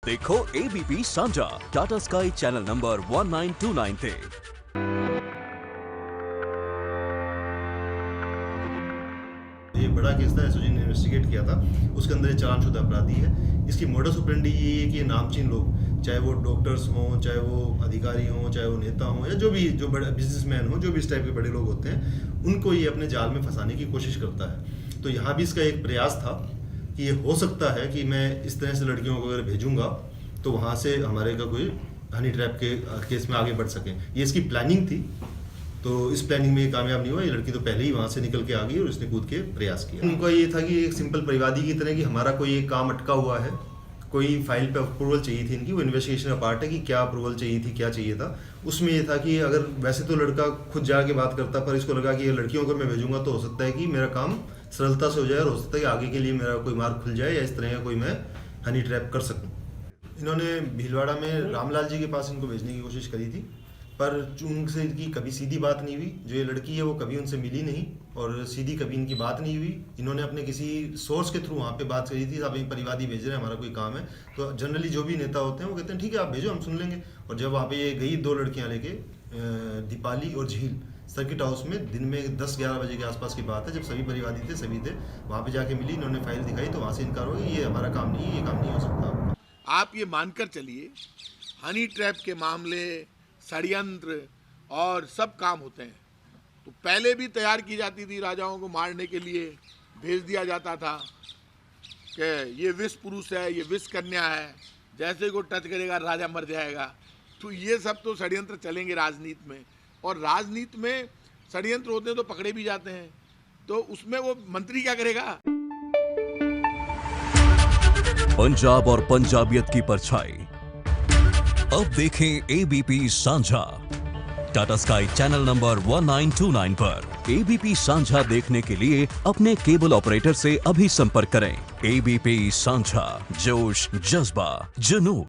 देखो ABP सांझा Tata sky channel number 1929 थे। ये बड़ा केस था, एसओजी ने इन्वेस्टिगेट किया था। उसके अंदर ये चालानशुदा अपराधी है। इसकी मोडस ऑपरेंडी ये है कि ये नामचीन लोग, चाहे वो डॉक्टर्स हों, चाहे वो अधिकारी हों, चाहे वो नेता हों, या जो बड़े बिजनेसमैन हों, जो भी इस टाइप के बड़े लोग होते हैं, उनको ये अपने जाल में फंसाने की कोशिश करता है। तो यहाँ भी इसका एक प्रयास था कि ये हो सकता है कि मैं इस तरह से लड़कियों को अगर भेजूंगा तो वहाँ से हमारे का कोई हनी ट्रैप के केस में आगे बढ़ सकें। ये इसकी प्लानिंग थी। तो इस प्लानिंग में ये कामयाब नहीं हुआ। ये लड़की तो पहले ही वहाँ से निकल के आ गई और उसने कूद के प्रयास किया। उनका ये था कि एक सिंपल परिवादी की तरह कि हमारा कोई एक काम अटका हुआ है, कोई फाइल पे अप्रूवल चाहिए थी इनकी, वो इन्वेस्टिगेशन का पार्ट है कि क्या अप्रूवल चाहिए थी, क्या चाहिए था। उसमें ये था कि अगर वैसे तो लड़का खुद जाके बात करता, पर इसको लगा कि ये लड़कियों को मैं भेजूंगा तो हो सकता है कि मेरा काम सरलता से हो जाए और हो सकता है कि आगे के लिए मेरा कोई मार्ग खुल जाए या इस तरह का कोई मैं हनी ट्रैप कर सकूँ। इन्होंने भीलवाड़ा में रामलाल जी के पास इनको भेजने की कोशिश करी थी, पर उनसे इनकी कभी सीधी बात नहीं हुई। जो ये लड़की है वो कभी उनसे मिली नहीं और सीधी कभी इनकी बात नहीं हुई। इन्होंने अपने किसी सोर्स के थ्रू वहाँ पे बात करी थी, आप एक परिवादी भेज रहे हैं, हमारा कोई काम है। तो जनरली जो भी नेता होते हैं वो कहते हैं ठीक है आप भेजो, हम सुन लेंगे। और जब वहाँ पे ये गई 2 लड़कियाँ लेके दीपाली और झील सर्किट हाउस में, दिन में 10-11 बजे के आसपास की बात है, जब सभी परिवादी थे, सभी थे वहाँ पे जाके मिली, इन्होंने फाइल दिखाई तो वहाँ से इनकार हो गया, ये हमारा काम नहीं है, ये काम नहीं हो सकता। आप ये मानकर चलिए हनी ट्रैप के मामले, षड्यंत्र और सब काम होते हैं तो पहले भी तैयार की जाती थी। राजाओं को मारने के लिए भेज दिया जाता था कि ये विष पुरुष है, ये विष कन्या है, जैसे को टच करेगा राजा मर जाएगा। तो ये सब तो षड्यंत्र चलेंगे राजनीति में, और राजनीति में षड्यंत्र होते हैं तो पकड़े भी जाते हैं। तो उसमें वो मंत्री क्या करेगा। पंजाब और पंजाबियत की परछाई अब देखें ABP सांझा टाटा स्काई चैनल नंबर 1929 पर। ABP सांझा देखने के लिए अपने केबल ऑपरेटर से अभी संपर्क करें। ABP सांझा, जोश, जज्बा, जुनून।